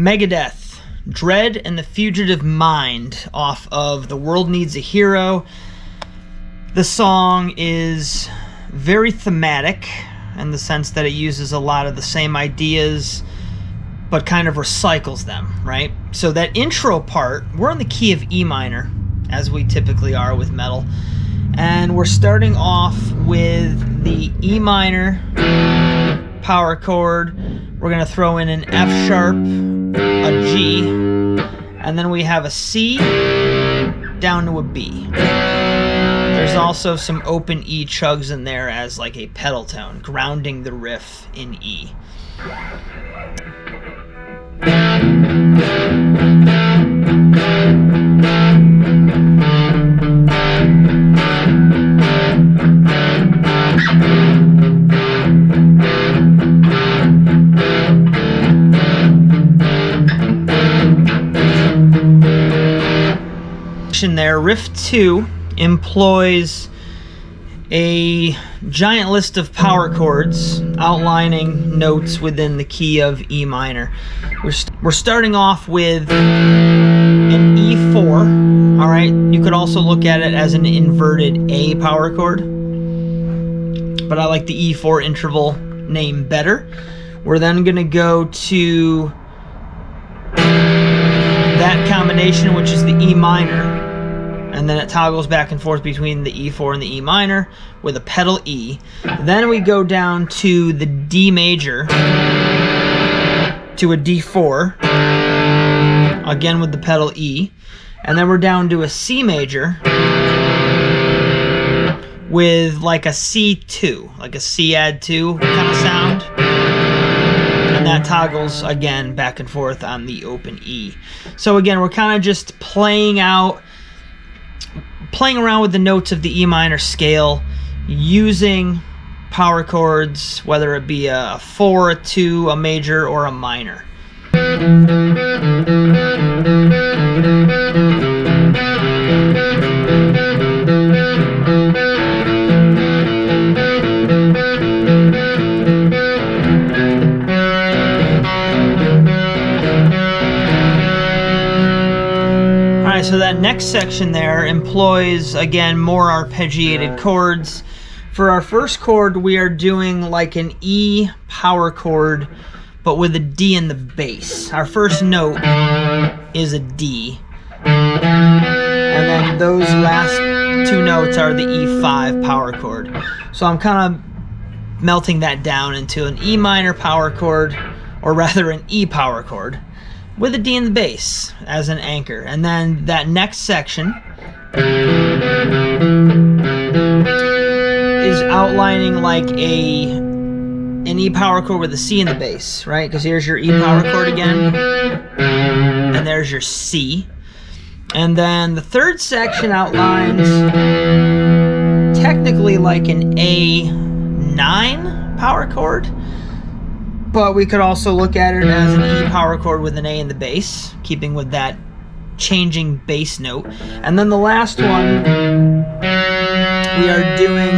Megadeth, Dread and the Fugitive Mind, off of The World Needs a Hero. The song is very thematic in the sense that it uses a lot of the same ideas but kind of recycles them, right? So that intro part, we're in the key of E minor, as we typically are with metal, and we're starting off with the E minor power chord. We're going to throw in an F sharp, a G, and then we have a C down to a B. There's also some open E chugs in there as like a pedal tone, grounding the riff in E. There, riff 2 employs a giant list of power chords outlining notes within the key of E minor. We're starting off with an E4. All right, you could also look at it as an inverted A power chord, but I like the E4 interval name better. We're then going to go to that combination, which is the E minor, and then it toggles back and forth between the E4 and the E minor with a pedal E. Then we go down to the D major to a D4, again with the pedal E. And then we're down to a C major with like a C2, like a C add 2 kind of sound. And that toggles again back and forth on the open E. So again, we're kind of just playing around with the notes of the E minor scale, using power chords, whether it be a 4, a 2, a major, or a minor. So that next section there employs, again, more arpeggiated chords. For our first chord, we are doing like an E power chord, but with a D in the bass. Our first note is a D. And then those last two notes are the E5 power chord. So I'm kind of melting that down into an E minor power chord, or rather an E power chord, with a D in the bass as an anchor. And then that next section is outlining like an E power chord with a C in the bass, right? Because here's your E power chord again, and there's your C. And then the third section outlines technically like an A9 power chord, but we could also look at it as an E power chord with an A in the bass, keeping with that changing bass note. And then the last one, we are doing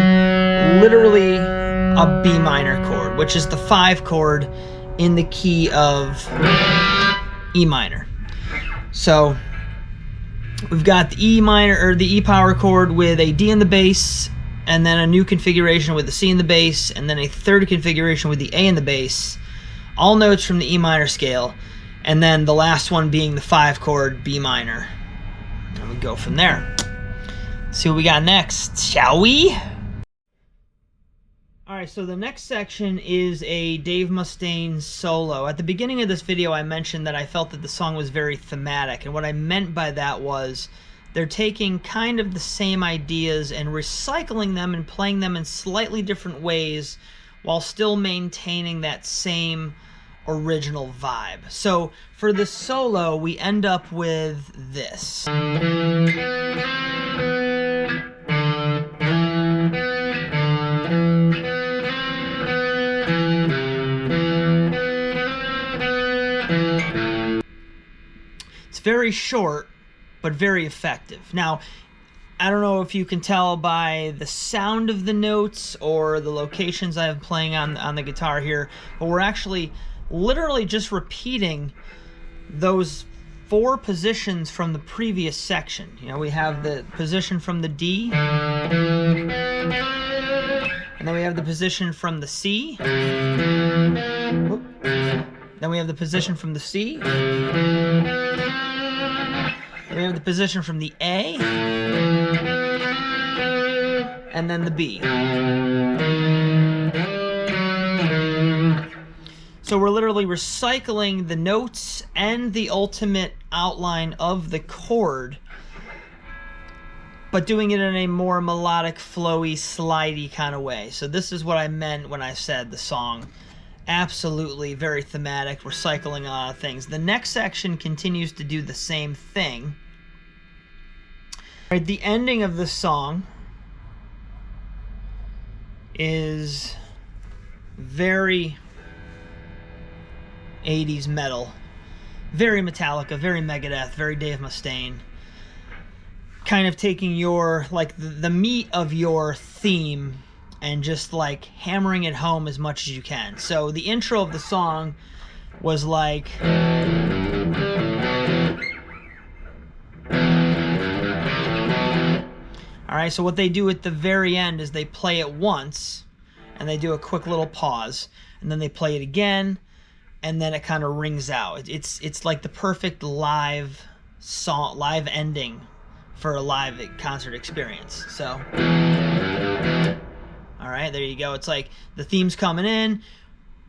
literally a B minor chord, which is the 5 chord in the key of E minor. So we've got the E minor, or the E power chord with a D in the bass, and then a new configuration with the C in the bass, and then a third configuration with the A in the bass, all notes from the E minor scale, and then the last one being the 5 chord B minor. And we go from there. Let's see what we got next, shall we? Alright, so the next section is a Dave Mustaine solo. At the beginning of this video, I mentioned that I felt that the song was very thematic, and what I meant by that was they're taking kind of the same ideas and recycling them and playing them in slightly different ways while still maintaining that same original vibe. So for the solo, we end up with this. It's very short, but very effective. Now, I don't know if you can tell by the sound of the notes or the locations I have playing on the guitar here, but we're actually literally just repeating those 4 positions from the previous section. You know, we have the position from the D, and then we have the position from the C. Whoop. Then we have the position from the C. Then we have the position from the A. And then the B. So we're literally recycling the notes and the ultimate outline of the chord, but doing it in a more melodic, flowy, slidey kind of way. So this is what I meant when I said the song. Absolutely very thematic, recycling a lot of things. The next section continues to do the same thing. Right, the ending of this song is very 80s metal, very Metallica, very Megadeth, very Dave Mustaine. Kind of taking your, like, the meat of your theme and just like hammering it home as much as you can. So the intro of the song was like, alright, so what they do at the very end is they play it once and they do a quick little pause, and then they play it again, and then it kind of rings out. It's like the perfect live song, live ending for a live concert experience. So alright, there you go. It's like the theme's coming in,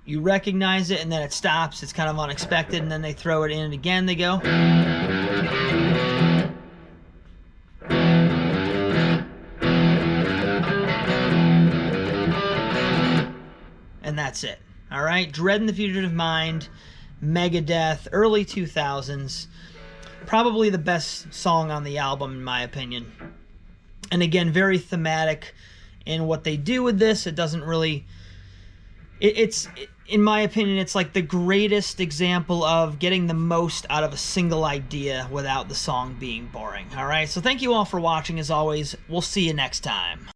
you recognize it, and then it stops. It's kind of unexpected, and then they throw it in again. They go. And that's it. Alright, Dread and the Fugitive Mind, Megadeth, early 2000s. Probably the best song on the album, in my opinion. And again, very thematic in what they do with this. It doesn't really... in my opinion, it's like the greatest example of getting the most out of a single idea without the song being boring. Alright, so thank you all for watching. As always, we'll see you next time.